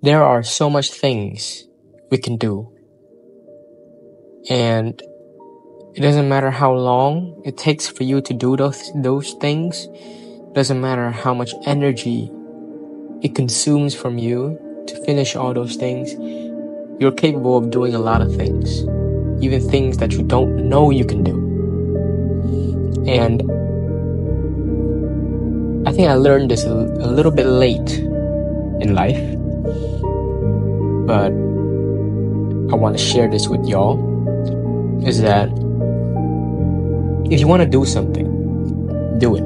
there are so much things we can do. And it doesn't matter how long it takes for you to do those things. It doesn't matter how much energy it consumes from you to finish all those things. You're capable of doing a lot of things, even things that you don't know you can do. And I think I learned this a little bit late in life, but I want to share this with y'all, is that if you want to do something, do it.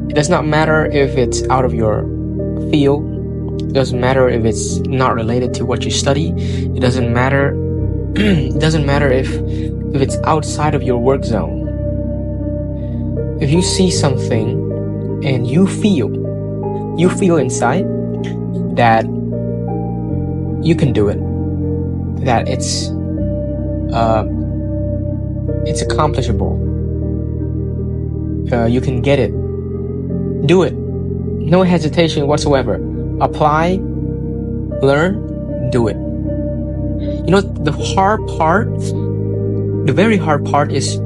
It does not matter if it's out of your field. It doesn't matter if it's not related to what you study. It doesn't matter. It doesn't matter if it's outside of your work zone. If you see something and you feel inside that you can do it, that it's accomplishable, you can get it, do it. No hesitation whatsoever. Apply, learn, do it. You know, the very hard part is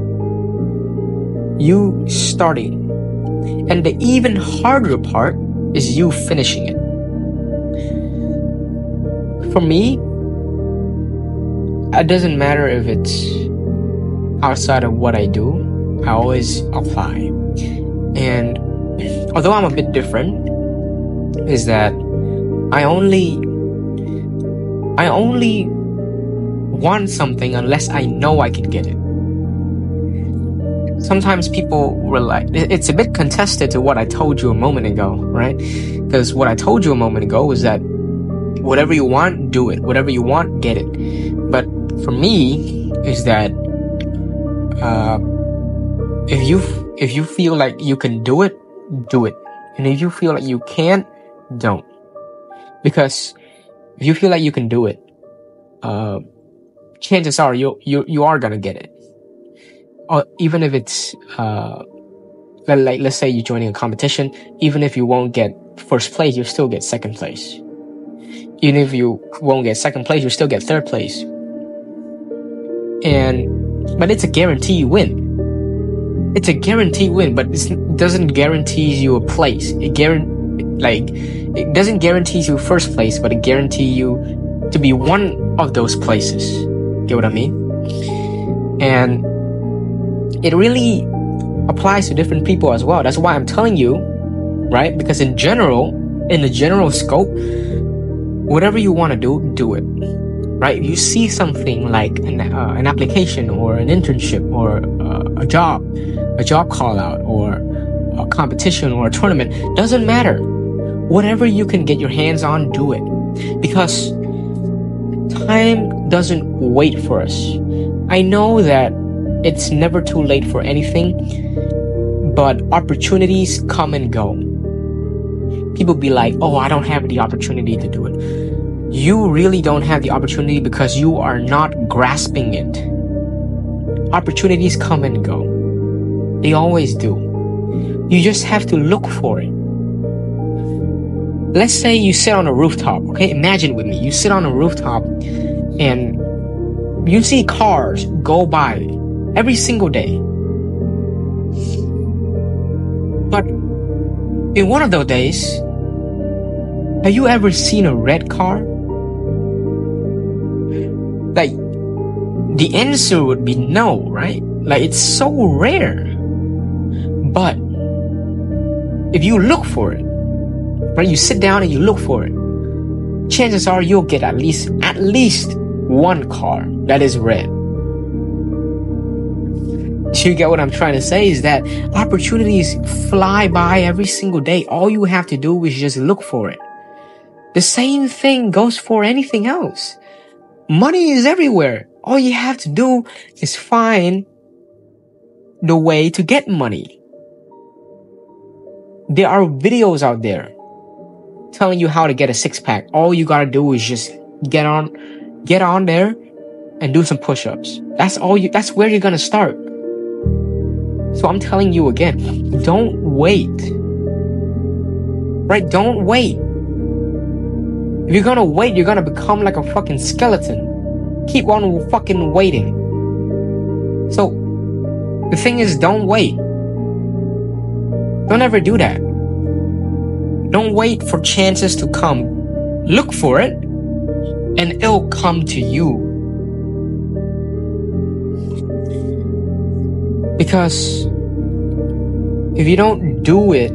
you starting. And the even harder part is you finishing it. For me, it doesn't matter if it's outside of what I do, I always apply. And although I'm a bit different, is that I only want something unless I know I can get it. Sometimes people were like, it's a bit contested to what I told you a moment ago, right? Because what I told you a moment ago was that whatever you want, do it. Whatever you want, get it. But for me, is that if you feel like you can do it, do it. And if you feel like you can't, don't. Because if you feel like you can do it, chances are you are gonna get it. Or even if it's like, let's say you're joining a competition, even if you won't get first place, you still get second place. Even if you won't get second place, you still get third place. But it's a guarantee win. It's a guaranteed win, but it doesn't guarantee you a place. It doesn't guarantee you first place, but it guarantees you to be one of those places. Get what I mean? And it really applies to different people as well. That's why I'm telling you, right? Because in the general scope, whatever you want to do it, right? If you see something like an application or an internship or a job call out or a competition or a tournament, doesn't matter. Whatever you can get your hands on, do it. Because time doesn't wait for us. I know that it's never too late for anything, but opportunities come and go. People be like, oh, I don't have the opportunity to do it. You really don't have the opportunity because you are not grasping it. Opportunities come and go. They always do. You just have to look for it. Let's say you sit on a rooftop, okay? Imagine with me, you sit on a rooftop and you see cars go by every single day. But in one of those days, have you ever seen a red car? Like, the answer would be no, right? Like, it's so rare. But if you look for it, right? You sit down and you look for it, chances are you'll get at least one car that is red. Do you get what I'm trying to say? Is that opportunities fly by every single day. All you have to do is just look for it. The same thing goes for anything else. Money is everywhere. All you have to do is find the way to get money. There are videos out there telling you how to get a six-pack. All you gotta do is just get on there and do some push-ups. That's where you're gonna start. So I'm telling you again, don't wait. Right? Don't wait. If you're gonna wait, you're gonna become like a fucking skeleton. Keep on fucking waiting. So, the thing is, don't wait. Don't ever do that. Don't wait for chances to come. Look for it, and it'll come to you. Because if you don't do it,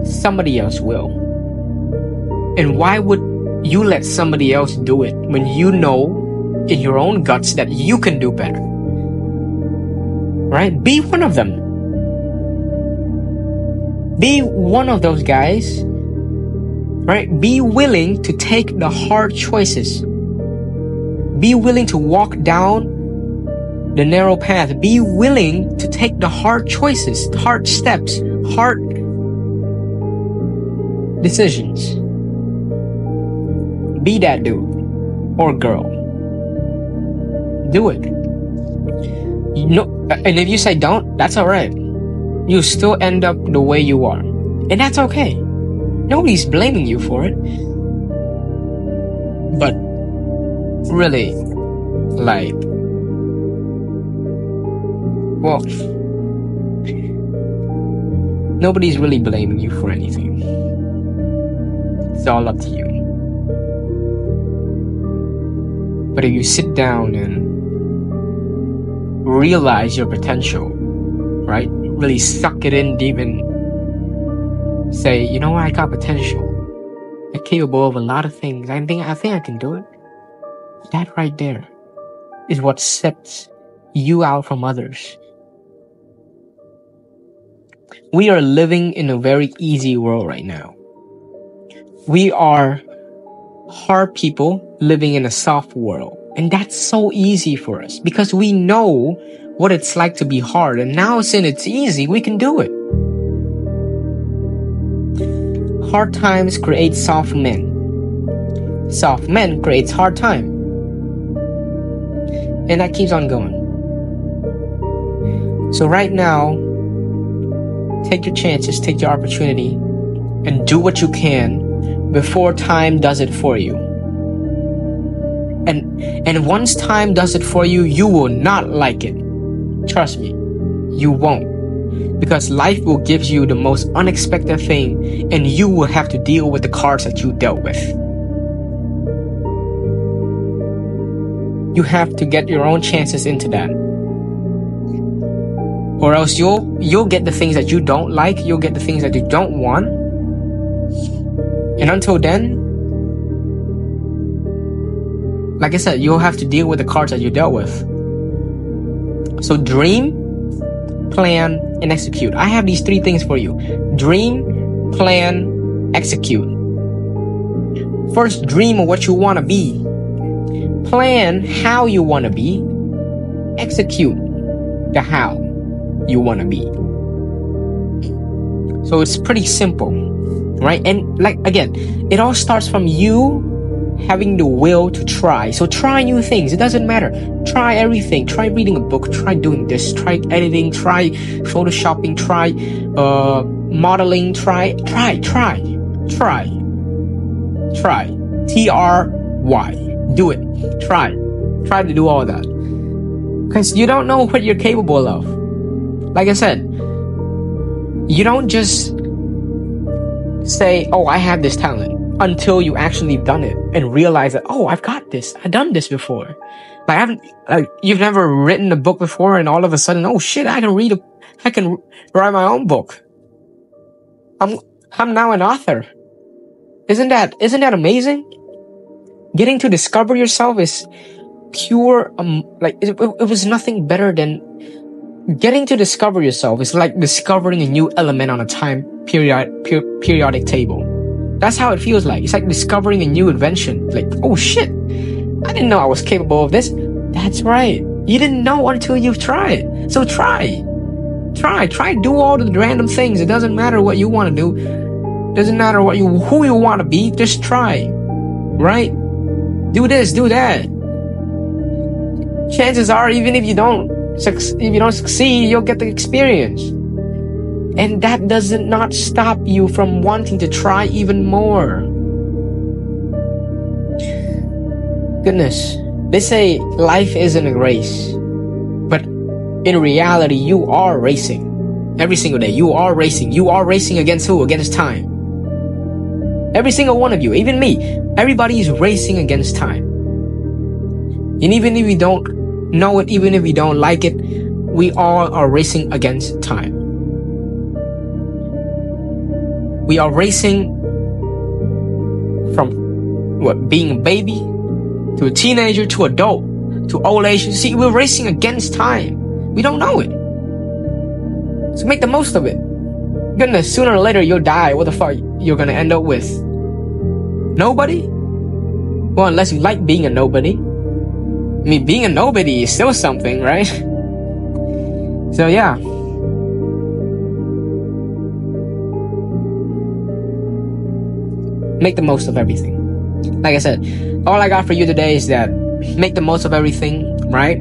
somebody else will. And why would you let somebody else do it when you know in your own guts that you can do better? Right? Be one of them. Be one of those guys. Right? Be willing to take the hard choices. Be willing to walk down the narrow path. Be willing to take the hard choices, hard steps, hard decisions. Be that dude or girl. Do it. You know, and if you say don't, that's alright. You'll still end up the way you are. And that's okay. Nobody's blaming you for it. But really, like, well, nobody's really blaming you for anything. It's all up to you. But if you sit down and realize your potential, right? Really suck it in deep and say, you know what, I got potential. I'm capable of a lot of things. I think I can do it. That right there is what sets you out from others. We are living in a very easy world right now. We are hard people living in a soft world. And that's so easy for us because we know what it's like to be hard. And now since it's easy, we can do it. Hard times create soft men. Soft men creates hard time. And that keeps on going. So right now, take your chances, take your opportunity, and do what you can before time does it for you. And once time does it for you, you will not like it. Trust me, you won't. Because life will give you the most unexpected thing, and you will have to deal with the cards that you dealt with. You have to get your own chances into that. Or else you'll get the things that you don't like, you'll get the things that you don't want. And until then, like I said, you'll have to deal with the cards that you dealt with. So dream, plan, and execute. I have these 3 things for you. Dream, plan, execute. First, dream of what you want to be. Plan how you want to be. Execute the how you want to be. So it's pretty simple, right? And like, again, it all starts from you having the will to try. So try new things. It doesn't matter. Try everything. Try reading a book. Try doing this. Try editing. Try photoshopping. Try modeling. Try. Try. Do it. Try to do all that. Because you don't know what you're capable of. Like I said, you don't just say, oh, I have this talent, until you actually done it and realize that, oh, I've got this. I've done this before. You've never written a book before, and all of a sudden, oh shit, I can write my own book. I'm now an author. Isn't that amazing? Getting to discover yourself is pure, it was nothing better than getting to discover yourself. It's like discovering a new element on a periodic table. That's how it feels like. It's like discovering a new invention. Like, oh shit, I didn't know I was capable of this. That's right. You didn't know until you've tried. So try, do all the random things. It doesn't matter what you want to do. Doesn't matter who you want to be. Just try, right? Do this, do that. Chances are, even if you don't succeed, you'll get the experience. And that does not stop you from wanting to try even more. Goodness, they say life isn't a race, but in reality, you are racing. Every single day, you are racing. You are racing against who? Against time. Every single one of you, even me, everybody is racing against time. And even if we don't know it, even if we don't like it, we all are racing against time. We are racing from being a baby to a teenager to adult to old age. You see, we're racing against time. We don't know it. So make the most of it. Goodness, sooner or later you'll die. What the fuck you're gonna end up with? Nobody? Well, unless you like being a nobody. I mean, being a nobody is still something, right? So yeah. Make the most of everything. Like I said, all I got for you today is that make the most of everything, right?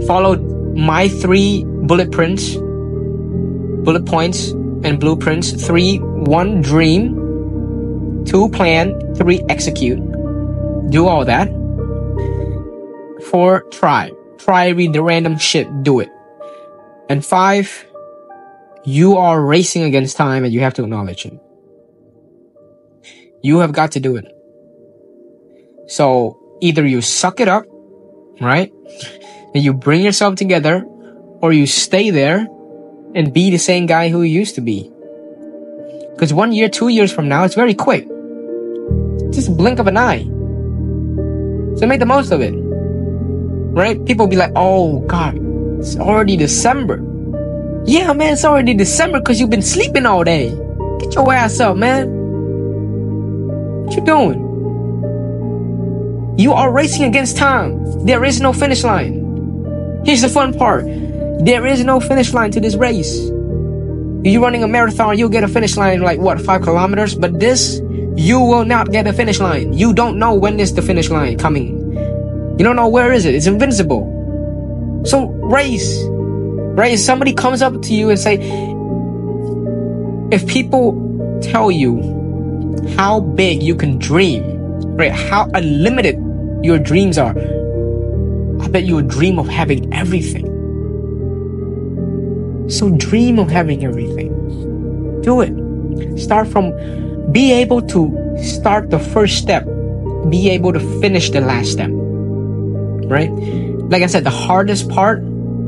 Follow my 3 bullet points and blueprints. 3, 1, dream. 2, plan. 3, execute. Do all that. 4, try. Read the random shit. Do it. And 5, you are racing against time and you have to acknowledge it. You have got to do it. So either you suck it up, right? And you bring yourself together, or you stay there and be the same guy who you used to be. Because 1 year, 2 years from now, it's very quick. Just a blink of an eye. So make the most of it. Right? People be like, oh God, it's already December. Yeah, man, it's already December because you've been sleeping all day. Get your ass up, man. What you doing? You are racing against time. There is no finish line. Here's the fun part. There is no finish line to this race. You're running a marathon, you'll get a finish line like 5 kilometers? But this, you will not get a finish line. You don't know when is the finish line coming. You don't know where is it. It's invincible. So race. Somebody comes up to you and say, if people tell you how big you can dream, right? How unlimited your dreams are, I bet you would dream of having everything. So dream of having everything. Do it. Start from, be able to start the first step, be able to finish the last step, right? Like I said, the hardest part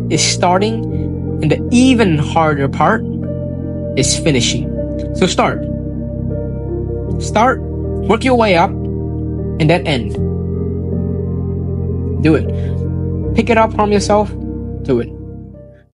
is starting, and the even harder part is finishing. So start, work your way up, and then end. Do it. Pick it up from yourself. Do it.